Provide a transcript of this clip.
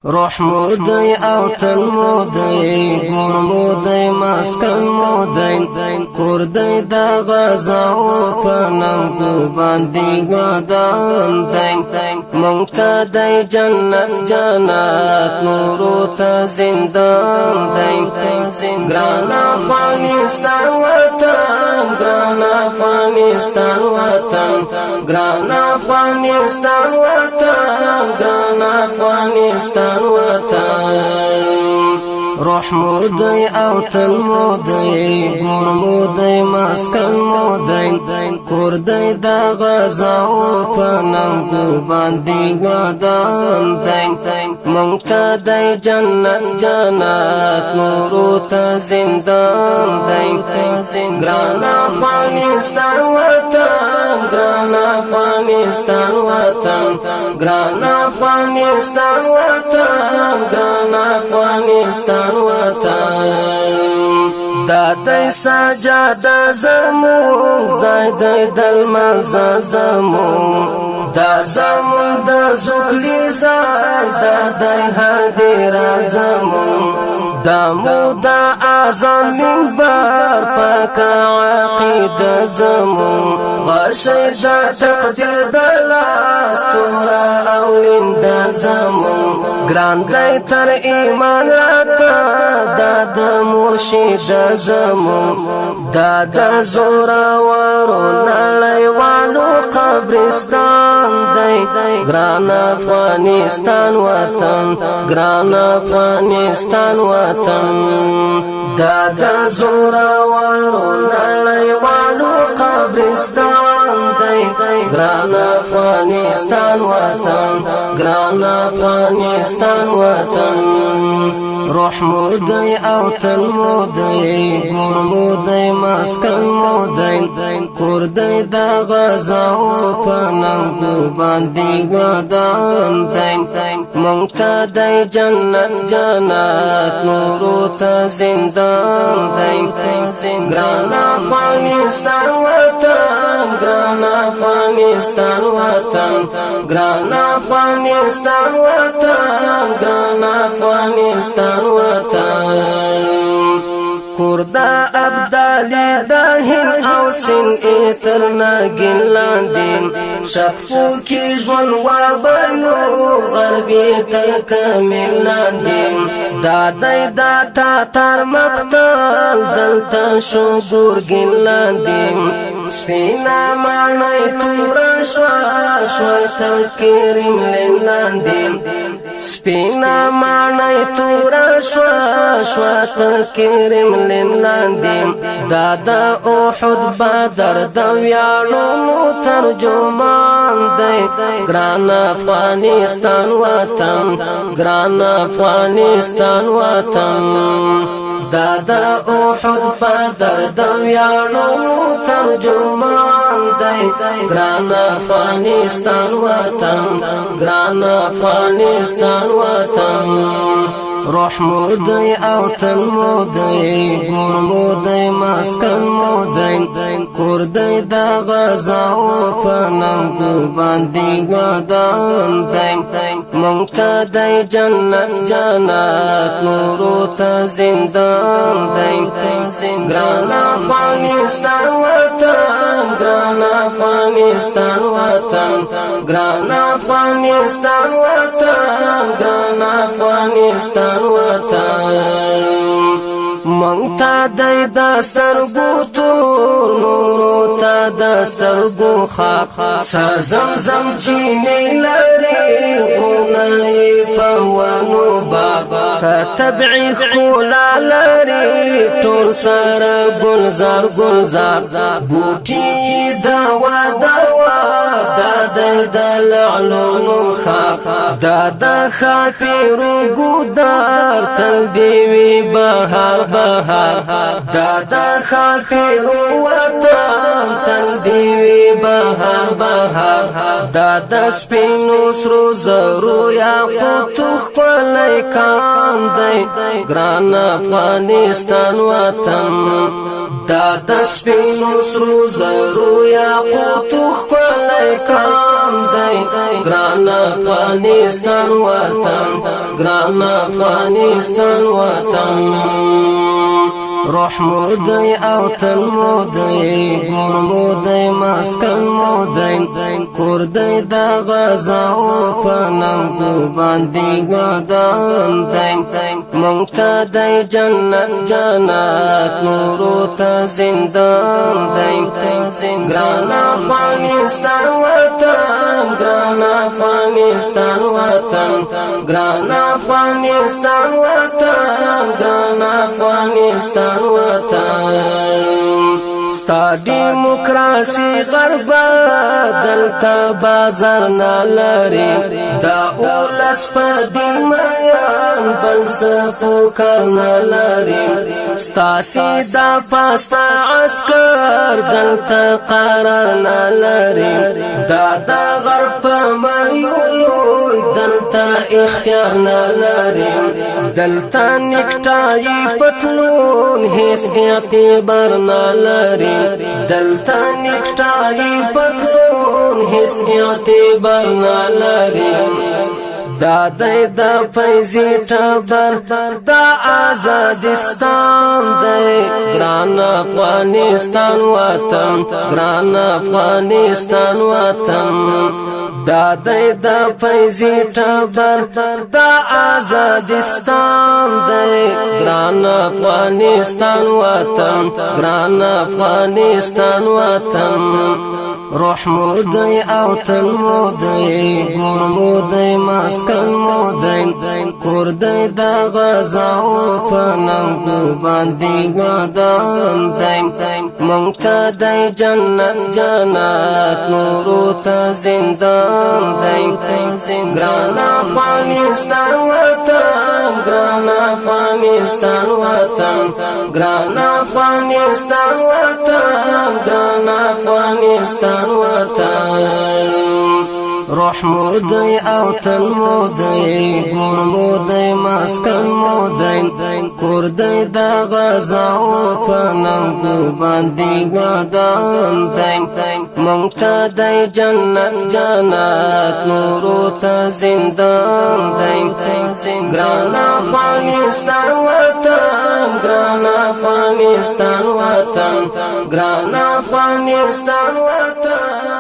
روح مودی او تن مودی گور مودی مسکن مودی کوردی دا غزا و پننگو باندی ودان دی منگتا دی جنت جنت نورو تا زندان دی گران افغانستان وطن گران افغانستان وطن گران افغانستان وطن گران افغانستان روح مودی او تن مودی گور مودی مسکن مودی کوردی دا غزا و پننگو باندی ودان دی منگتا دی جنت جنت نورو تا زندان دی گران افغانستان وطن گران افغانستان وطن گران افغانستان وطن گران افغانستان دادی سجاده زمون زایده دل منزا زمون دا زمون دا زکلی زای دادی هدی زمون دامو دا آزان منبر پاکا عقید زمون غشی دا تقدیر دلاستورا اولین دا زمون گران دی تر ایمان راتا دا مرشید زمون دا زورا ورو نلیوانو قبرستان دی گران افغانستان وطن گران افغانستان وطن دا زورا ورو نلیوانو قبرستان دی گران افغانستان وطن گران افغانستان وطن روح مودی او تن مودی گور مودی مسکن مودی کوردی دا غزا و پننگو باندی ودان دی منگتا دی جنت جنت نورو تا زندان دی گران افغانستان وطن گران افغانستان وطن گران افغانستان وطن گران افغانستان کوردا ابدالی دا هند او سن ایتر ناگین لاندین شفو کی جون وابنو غربی تر کامل لاندین دادای دا تاتار مقتل دلتا شو گورگین لاندین سپینا معنی تورا شوا شوا تر کریم لین لاندین سپینا معنی تورا شوا شوا تر کریم لین لاندیم دادا احد بدر دویانو ترجمان دی گران افغانستان وطن گران افغانستان وطن دادا احد بدر دویانو ترجمان دی گران افغانستان وطن گران افغانستان وطن روح مودی او تن مودی گور مودی مسکن مودی کوردی دا غزا و پننگو باندی ودان دی منگتا دی جنت جنت نورو تا زندان دی گران افغانستان وطن گران افغانستان وطن گران افغانستان وطن گران افغانستان منگتا دی دسترگو تور نورو تا دسترگو خاک سرزمزم چینی لری غنائی پوانو بابا فتبعی خولا لری طول سر گلزار گلزار بوٹی دوا دوا دادی دلعلونو خاک دادا خافی رو گودار تل دیوی بہار بہار دادا خافی رو وطن تل دیوی بہار بہار دادا سپینو سرو زرو یا قطوخ پلی کان دی گران افغانستان وطن دادا سپینو سرو زرو یا قطوخ پلی کان دی گران افغانستان وطن ګران افغانستان وطن روح مودی او تن مودی ګور مودی مسکن مودی کور دی دا غزا او پننګو باندې ودان دی مونږ ته دی جنت جنت نور ته زندان دی ګران افغانستان وطن ګران افغانستان وطن ګران افغانستان وطن ګران افغانستان ستا ډیموکراسي غربا دلته بازار نه لري دا اولس په دین میان بل څه فکر نه لري ستا سیدا پاستا عسکر دلته قرار نه لري دا د غرب په میولو دلته اختیار نه لري دلته نیکټایي پتلون هیڅ اعتبار نه لري دلته نیکټایي پتلون هیڅ اعتبار نه لري دا دی د پیزی ټبر دا آزادستان دی ګران افغانستان وطن ګران افغانستان وطن دا دی د پیزی ټبر دا آزادستان دی ګران افغانستان وطن ګران افغانستان وطن روح مودی او تن مودی ګور مودی مسکن مودی کور دی دا غزا او پننګو باندې ودان دی مونږ ته دی جنت جنت نور ته زندان دی ګران افغانستان وطن ګران افغانستان وطن ګران افغانستان وطن ګران افغانستان روح مودی او تن مودی ګور مودی مسکن مودی کور دی دا غزا او پننګو باندې ودان دی مونږ ته دی جنت جنت نور ته زندان دی ګران افغانستان وطن ګران افغانستان وطن ګران افغانستان وطن